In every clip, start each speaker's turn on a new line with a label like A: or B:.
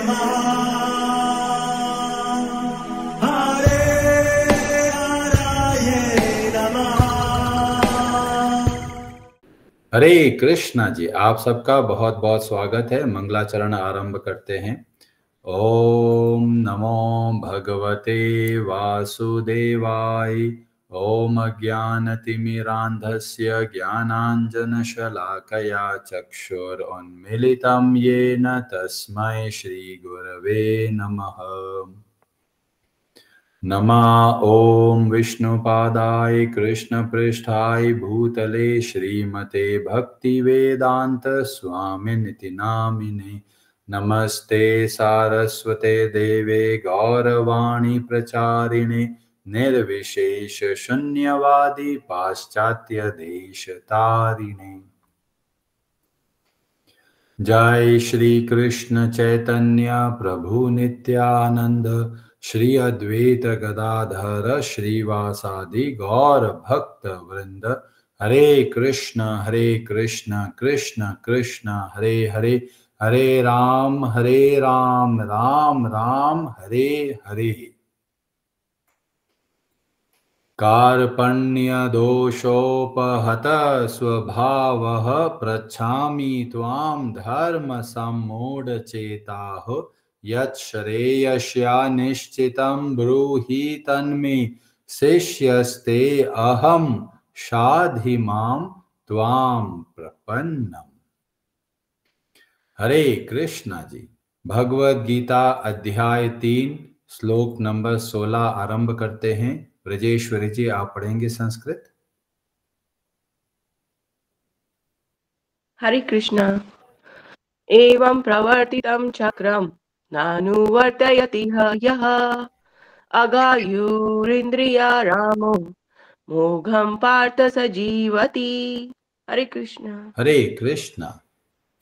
A: हरे कृष्णा जी, आप सबका बहुत बहुत स्वागत है। मंगलाचरण आरंभ करते हैं। ओम नमो भगवते वासुदेवाय। ओम अज्ञानतिमिरान्धस्य ज्ञानाञ्जनशलाकया चक्षुरुन्मीलितं येन तस्मै श्रीगुरवे नमः। नमः ओम विष्णुपादाय कृष्णपृष्ठाय भूतले श्रीमते भक्तिवेदांत स्वामिनिति नामिने। नमस्ते सारस्वते देवे गौरवाणी प्रचारिणे निर्विशेष शून्यवादी पाश्चात्य देश तारिणे। जय श्री कृष्ण चैतन्य प्रभु नित्यानंद श्री अद्वैत गदाधर श्रीवासादि गौर भक्त वृंद। हरे कृष्ण कृष्ण कृष्ण हरे हरे, हरे राम राम राम हरे हरे। कार्पण्य दोषोपहत स्वभावः पृच्छामि त्वां धर्म सम्मूढचेताः। यच्छ्रेयस्या निश्चितं ब्रूहि तन्मे शिष्यस्ते अहं शाधि मां त्वां प्रपन्नम्। हरे कृष्णा जी, भगवद गीता अध्याय 3 श्लोक नंबर 16 आरंभ करते हैं। ब्रजेश्वरी जी, आप पढ़ेंगे संस्कृत।
B: हरे कृष्णा। एवं प्रवर्तितं चक्रं नानुवर्तयति यः अगायुरिन्द्रिया रामो मोघं पार्थ स जीवति। हरे कृष्णा।
A: हरे कृष्णा।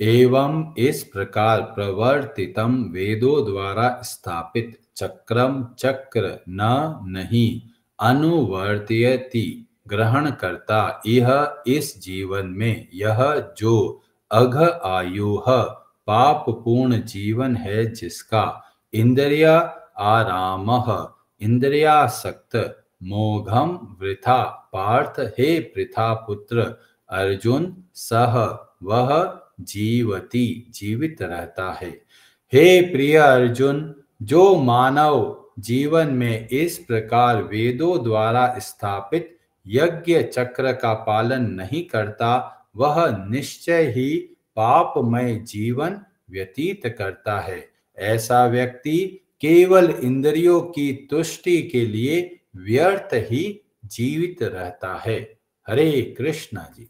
A: एवं इस प्रकार प्रवर्तितम वेदों द्वारा स्थापित चक्रम चक्र न नहीं अनुवर्तयति ग्रहण करता यह इस जीवन में यह जो अघ आयु पाप पूर्ण जीवन है जिसका इंद्रिया आरामः इंद्रियासक्त मोघम वृथा पार्थ हे पृथा पुत्र अर्जुन सह वह जीवती जीवित रहता है। हे प्रिय अर्जुन, जो मानव जीवन में इस प्रकार वेदों द्वारा स्थापित यज्ञ चक्र का पालन नहीं करता वह निश्चय ही पापमय जीवन व्यतीत करता है। ऐसा व्यक्ति केवल इंद्रियों की तुष्टि के लिए व्यर्थ ही जीवित रहता है। हरे कृष्णा जी।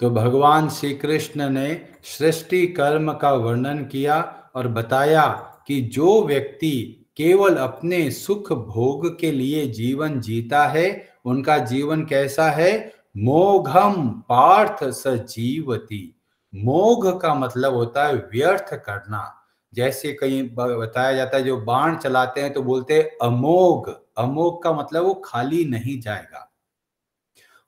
A: तो भगवान श्री कृष्ण ने सृष्टि कर्म का वर्णन किया और बताया कि जो व्यक्ति केवल अपने सुख भोग के लिए जीवन जीता है उनका जीवन कैसा है। मोघम पार्थ स जीवति। मोघ का मतलब होता है व्यर्थ करना। जैसे कहीं बताया जाता है जो बाण चलाते हैं तो बोलते हैं अमोघ। अमोघ का मतलब वो खाली नहीं जाएगा।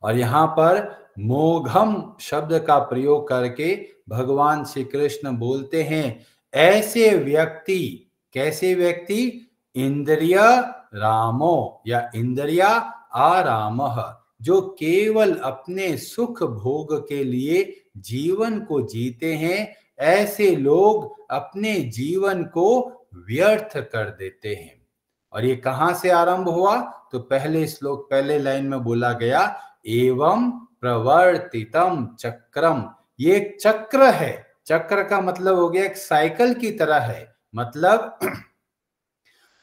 A: और यहाँ पर मोघम शब्द का प्रयोग करके भगवान श्री कृष्ण बोलते हैं ऐसे व्यक्ति, कैसे व्यक्ति, इंद्रिय रामो या इंद्रिया आरामः, जो केवल अपने सुख भोग के लिए जीवन को जीते हैं, ऐसे लोग अपने जीवन को व्यर्थ कर देते हैं। और ये कहां से आरंभ हुआ, तो पहले श्लोक पहले लाइन में बोला गया एवं प्रवर्तितम चक्रम। ये एक चक्र है। चक्र का मतलब हो गया एक साइकिल की तरह है। मतलब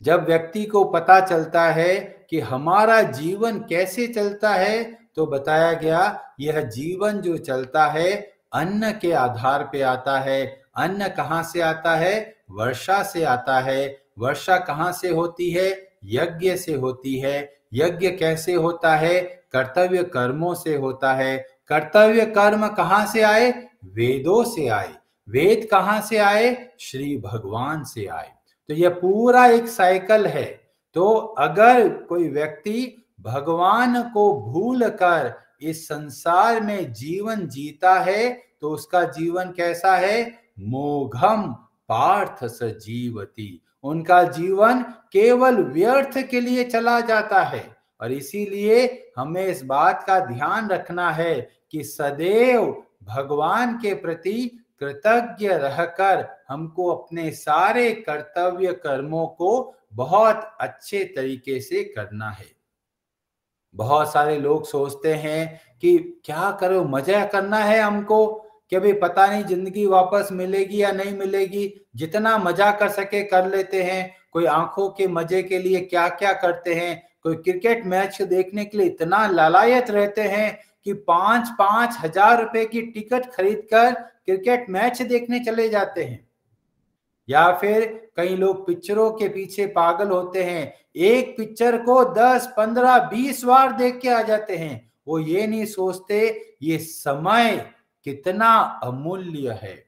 A: जब व्यक्ति को पता चलता है कि हमारा जीवन कैसे चलता है तो बताया गया यह जीवन जो चलता है अन्न के आधार पे आता है। अन्न कहाँ से आता है, वर्षा से आता है। वर्षा कहाँ से होती है, यज्ञ से होती है। यज्ञ कैसे होता है, कर्तव्य कर्मों से होता है। कर्तव्य कर्म कहाँ से आए, वेदों से आए। वेद कहाँ से आए, श्री भगवान से आए। तो यह पूरा एक साइकिल है। तो अगर कोई व्यक्ति भगवान को भूल कर इस संसार में जीवन जीता है तो उसका जीवन कैसा है? मोघम पार्थ स जीवति। उनका जीवन केवल व्यर्थ के लिए चला जाता है। और इसीलिए हमें इस बात का ध्यान रखना है कि सदैव भगवान के प्रति कृतज्ञ रहकर हमको अपने सारे कर्तव्य कर्मों को बहुत अच्छे तरीके से करना है। बहुत सारे लोग सोचते हैं कि क्या करो, मजा करना है हमको, कि अभी पता नहीं जिंदगी वापस मिलेगी या नहीं मिलेगी, जितना मजा कर सके कर लेते हैं। कोई आंखों के मजे के लिए क्या क्या करते हैं, कोई क्रिकेट मैच देखने के लिए इतना लालायत रहते हैं कि 5-5 हजार रुपए की टिकट खरीदकर क्रिकेट मैच देखने चले जाते हैं। या फिर कई लोग पिक्चरों के पीछे पागल होते हैं, एक पिक्चर को 10, 15, 20 बार देख के आ जाते हैं। वो ये नहीं सोचते ये समय कितना अमूल्य है,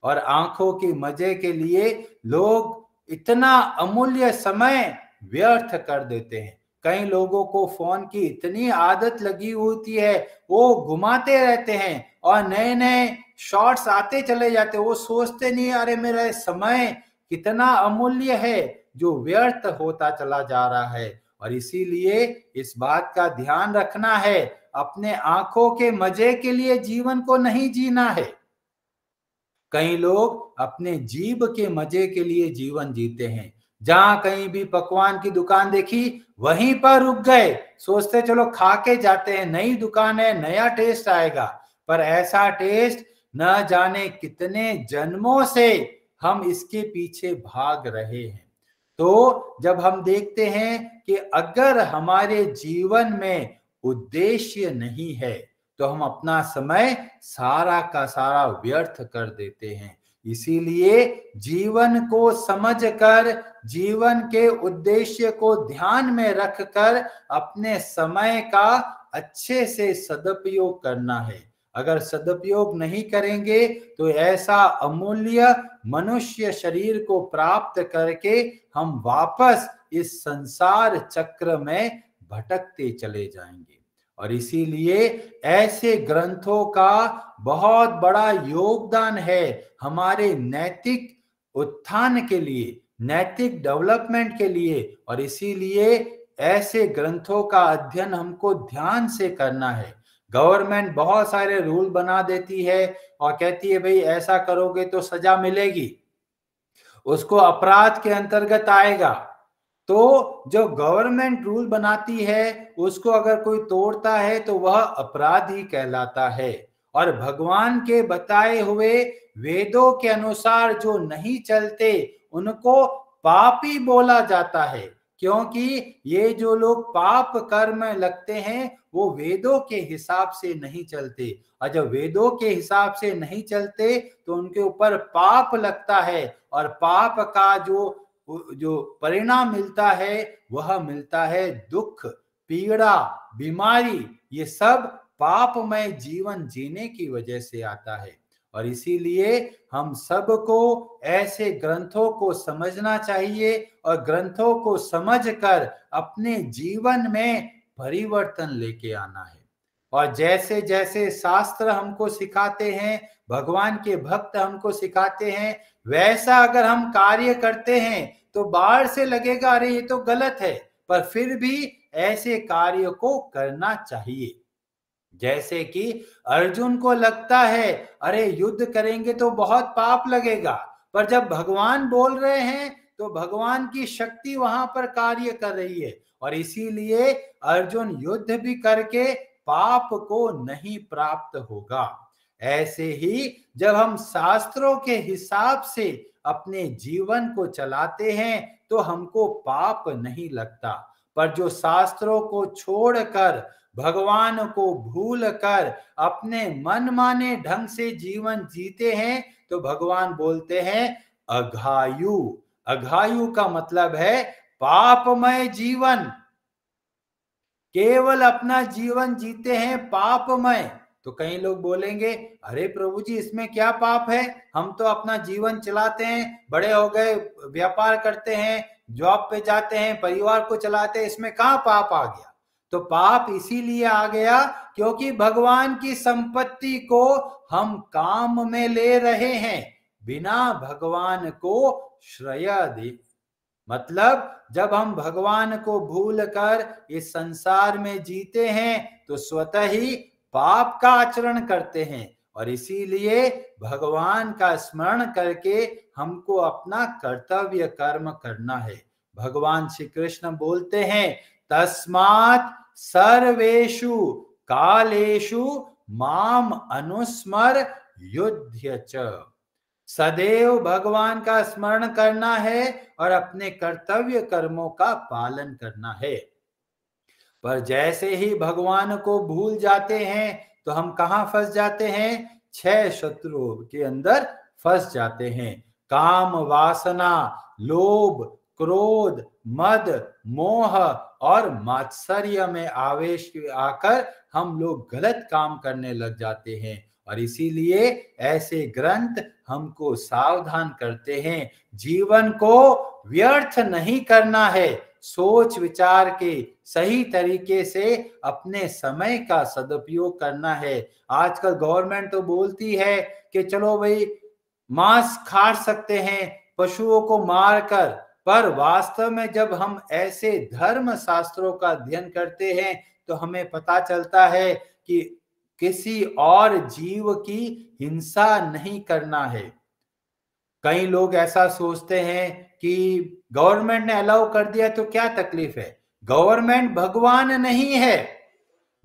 A: और आंखों के मजे के लिए लोग इतना अमूल्य समय व्यर्थ कर देते हैं। कई लोगों को फोन की इतनी आदत लगी होती है, वो घुमाते रहते हैं और नए नए शॉर्ट्स आते चले जाते। वो सोचते नहीं अरे मेरा समय कितना अमूल्य है जो व्यर्थ होता चला जा रहा है। और इसीलिए इस बात का ध्यान रखना है, अपने आंखों के मजे के लिए जीवन को नहीं जीना है। कई लोग अपने जीभ के मजे के लिए जीवन जीते हैं। जहां कहीं भी पकवान की दुकान देखी वहीं पर रुक गए, सोचते चलो खा के जाते हैं, नई दुकान है नया टेस्ट आएगा। पर ऐसा टेस्ट न जाने कितने जन्मों से हम इसके पीछे भाग रहे हैं। तो जब हम देखते हैं कि अगर हमारे जीवन में उद्देश्य नहीं है तो हम अपना समय सारा का सारा व्यर्थ कर देते हैं। इसीलिए जीवन को समझकर, जीवन के उद्देश्य को ध्यान में रखकर अपने समय का अच्छे से सदुपयोग करना है। अगर सदुपयोग नहीं करेंगे तो ऐसा अमूल्य मनुष्य शरीर को प्राप्त करके हम वापस इस संसार चक्र में भटकते चले जाएंगे। और इसीलिए ऐसे ग्रंथों का बहुत बड़ा योगदान है हमारे नैतिक उत्थान के लिए, नैतिक डेवलपमेंट के लिए। और इसीलिए ऐसे ग्रंथों का अध्ययन हमको ध्यान से करना है। गवर्नमेंट बहुत सारे रूल बना देती है और कहती है भाई ऐसा करोगे तो सजा मिलेगी, उसको अपराध के अंतर्गत आएगा। तो जो गवर्नमेंट रूल बनाती है उसको अगर कोई तोड़ता है तो वह अपराधी कहलाता है। और भगवान के बताए हुए वेदों के अनुसार जो नहीं चलते उनको पापी बोला जाता है, क्योंकि ये जो लोग पाप कर्म लगते हैं वो वेदों के हिसाब से नहीं चलते। और जब वेदों के हिसाब से नहीं चलते तो उनके ऊपर पाप लगता है, और पाप का जो परिणाम मिलता है वह मिलता है दुख, पीड़ा, बीमारी। ये सब पापमय जीवन जीने की वजह से आता है। और इसीलिए हम सबको ऐसे ग्रंथों को समझना चाहिए और ग्रंथों को समझकर अपने जीवन में परिवर्तन लेके आना है। और जैसे जैसे शास्त्र हमको सिखाते हैं, भगवान के भक्त हमको सिखाते हैं, वैसा अगर हम कार्य करते हैं तो बाहर से लगेगा अरे ये तो गलत है, पर फिर भी ऐसे कार्य को करना चाहिए। जैसे कि अर्जुन को लगता है अरे युद्ध करेंगे तो बहुत पाप लगेगा, पर जब भगवान बोल रहे हैं तो भगवान की शक्ति वहां पर कार्य कर रही है, और इसीलिए अर्जुन युद्ध भी करके पाप को नहीं प्राप्त होगा। ऐसे ही जब हम शास्त्रों के हिसाब से अपने जीवन को चलाते हैं तो हमको पाप नहीं लगता। पर जो शास्त्रों को छोड़कर, भगवान को भूल कर अपने मनमाने ढंग से जीवन जीते हैं तो भगवान बोलते हैं अघायु। अघायु का मतलब है पापमय जीवन। केवल अपना जीवन जीते हैं पापमय। तो कई लोग बोलेंगे अरे प्रभु जी इसमें क्या पाप है, हम तो अपना जीवन चलाते हैं, बड़े हो गए, व्यापार करते हैं, जॉब पे जाते हैं, परिवार को चलाते हैं, इसमें कहाँ पाप आ गया। तो पाप इसीलिए आ गया क्योंकि भगवान की संपत्ति को हम काम में ले रहे हैं बिना भगवान को श्रेय दे। मतलब जब हम भगवान को भूल कर इस संसार में जीते हैं तो स्वतः ही पाप का आचरण करते हैं, और इसीलिए भगवान का स्मरण करके हमको अपना कर्तव्य कर्म करना है। भगवान श्री कृष्ण बोलते हैं, तस्मात् सर्वेषु कालेषु माम अनुस्मर युध्य च। सदैव भगवान का स्मरण करना है और अपने कर्तव्य कर्मों का पालन करना है। पर जैसे ही भगवान को भूल जाते हैं तो हम कहां फंस जाते हैं? 6 शत्रुओं के अंदर फंस जाते हैं। काम, वासना, लोभ, क्रोध, मद, मोह और मात्सर्य में आवेश आकर हम लोग गलत काम करने लग जाते हैं, और इसीलिए ऐसे ग्रंथ हमको सावधान करते हैं। जीवन को व्यर्थ नहीं करना है, सोच विचार के सही तरीके से अपने समय का सदुपयोग करना है। आजकल गवर्नमेंट तो बोलती है कि चलो भाई मांस खा सकते हैं पशुओं को मारकर, पर वास्तव में जब हम ऐसे धर्म शास्त्रों का अध्ययन करते हैं तो हमें पता चलता है कि किसी और जीव की हिंसा नहीं करना है। कई लोग ऐसा सोचते हैं कि गवर्नमेंट ने अलाउ कर दिया तो क्या तकलीफ है। गवर्नमेंट भगवान नहीं है,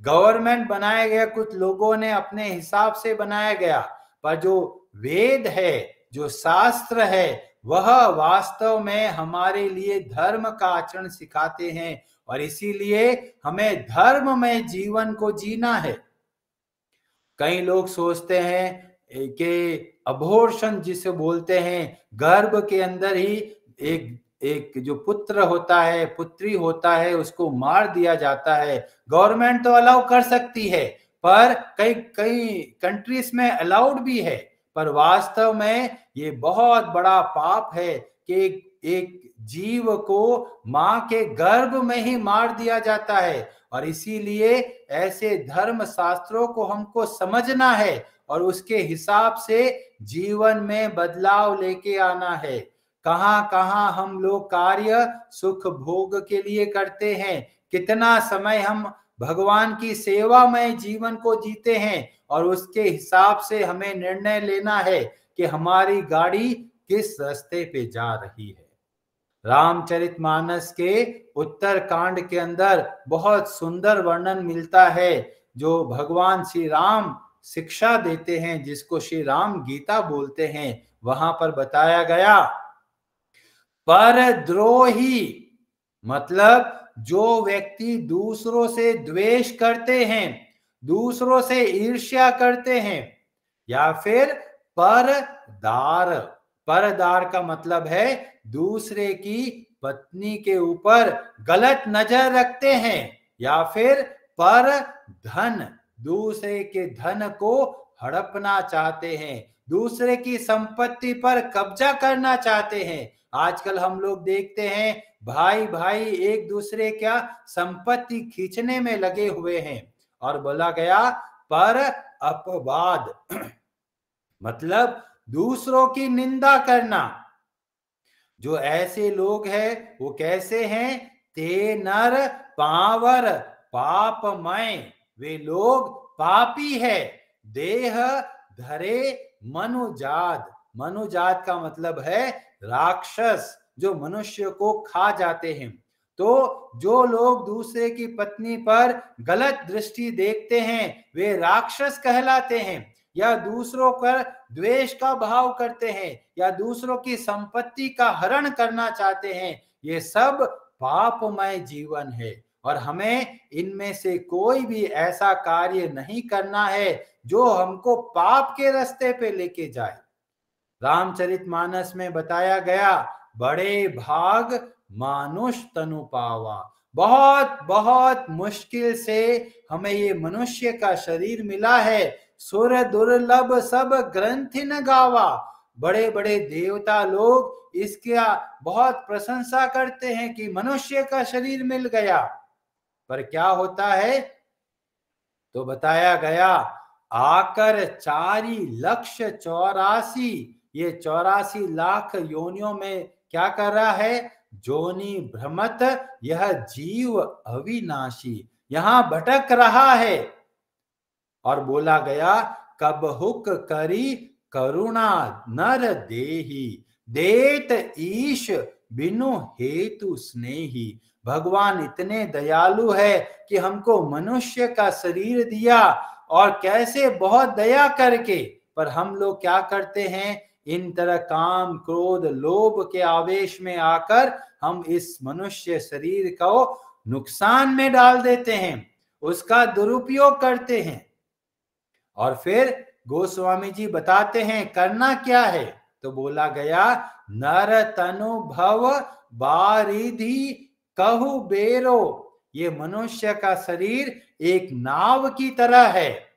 A: गवर्नमेंट बनाया गया कुछ लोगों ने अपने हिसाब से बनाया गया, पर जो वेद है, जो शास्त्र है, वह वास्तव में हमारे लिए धर्म का आचरण सिखाते हैं, और इसीलिए हमें धर्म में जीवन को जीना है। कई लोग सोचते हैं कि अबॉर्शन जिसे बोलते हैं, गर्भ के अंदर ही एक जो पुत्र होता है, पुत्री होता है, उसको मार दिया जाता है। गवर्नमेंट तो अलाउ कर सकती है, पर कई कई कंट्रीज में अलाउड भी है, पर वास्तव में ये बहुत बड़ा पाप है कि एक जीव को मां के गर्भ में ही मार दिया जाता है। और इसीलिए ऐसे धर्म शास्त्रों को हमको समझना है और उसके हिसाब से जीवन में बदलाव लेके आना है। कहां कहां हम लोग कार्य सुख भोग के लिए करते हैं, कितना समय हम भगवान की सेवा में जीवन को जीते हैं, और उसके हिसाब से हमें निर्णय लेना है कि हमारी गाड़ी किस रास्ते पे जा रही है। रामचरितमानस के उत्तर कांड के अंदर बहुत सुंदर वर्णन मिलता है, जो भगवान श्री राम शिक्षा देते हैं, जिसको श्री राम गीता बोलते हैं। वहां पर बताया गया, परद्रोही मतलब जो व्यक्ति दूसरों से द्वेष करते हैं, दूसरों से ईर्ष्या करते हैं, या फिर परदार। परदार का मतलब है दूसरे की पत्नी के ऊपर गलत नजर रखते हैं, या फिर पर धन, दूसरे के धन को हड़पना चाहते हैं, दूसरे की संपत्ति पर कब्जा करना चाहते हैं। आजकल हम लोग देखते हैं भाई भाई एक दूसरे क्या संपत्ति खींचने में लगे हुए हैं। और बोला गया पर अपवाद मतलब दूसरों की निंदा करना। जो ऐसे लोग हैं वो कैसे हैं? ते नर पावर पापमय, वे लोग पापी है। देह धरे मनुजात, मनुजात का मतलब है राक्षस, जो मनुष्य को खा जाते हैं। तो जो लोग दूसरे की पत्नी पर गलत दृष्टि देखते हैं वे राक्षस कहलाते हैं, या दूसरों पर द्वेष का भाव करते हैं, या दूसरों की संपत्ति का हरण करना चाहते हैं। ये सब पापमय जीवन है, और हमें इनमें से कोई भी ऐसा कार्य नहीं करना है जो हमको पाप के रास्ते पे लेके जाए। रामचरितमानस में बताया गया, बड़े भाग मानुष तनु पावा, बहुत बहुत मुश्किल से हमें ये मनुष्य का शरीर मिला है। सुर दुर्लभ सब ग्रंथि न गावा, बड़े बड़े देवता लोग इसका बहुत प्रशंसा करते हैं कि मनुष्य का शरीर मिल गया, पर क्या होता है? तो बताया गया, आकर 4,84,000, ये 84 लाख योनियों में क्या कर रहा है? जोनी भ्रमत यह जीव अविनाशी, यहां भटक रहा है। और बोला गया, कब हुक करी करुणा नर देही, देत ईश बिनु हेतु स्नेही। भगवान इतने दयालु है कि हमको मनुष्य का शरीर दिया, और कैसे बहुत दया करके। पर हम लोग क्या करते हैं? इन तरह काम, क्रोध, लोभ के आवेश में आकर हम इस मनुष्य शरीर को नुकसान में डाल देते हैं, उसका दुरुपयोग करते हैं। और फिर गोस्वामी जी बताते हैं करना क्या है। तो बोला गया, नर तनु भव बारिधि कहु बेरो, ये मनुष्य का शरीर एक नाव की तरह है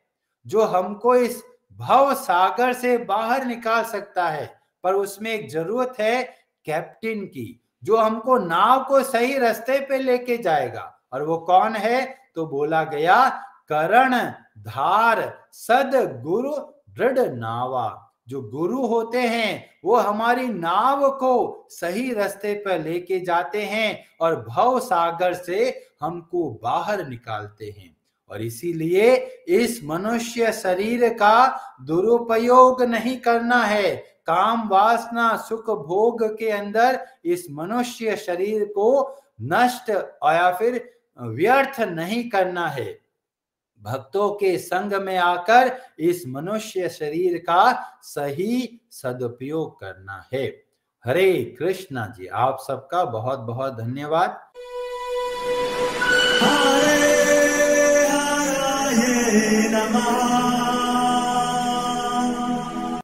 A: जो हमको इस भव सागर से बाहर निकाल सकता है। पर उसमें एक जरूरत है कैप्टन की, जो हमको नाव को सही रास्ते पे लेके जाएगा। और वो कौन है? तो बोला गया, करण धार सद गुरु दृढ़ नावा, जो गुरु होते हैं वो हमारी नाव को सही रास्ते पर लेके जाते हैं और भव सागर से हमको बाहर निकालते हैं। और इसीलिए इस मनुष्य शरीर का दुरुपयोग नहीं करना है, काम वासना सुख भोग के अंदर इस मनुष्य शरीर को नष्ट या फिर व्यर्थ नहीं करना है। भक्तों के संग में आकर इस मनुष्य शरीर का सही सदुपयोग करना है। हरे कृष्णा जी, आप सबका बहुत बहुत धन्यवाद।
C: हरे हरे नमः।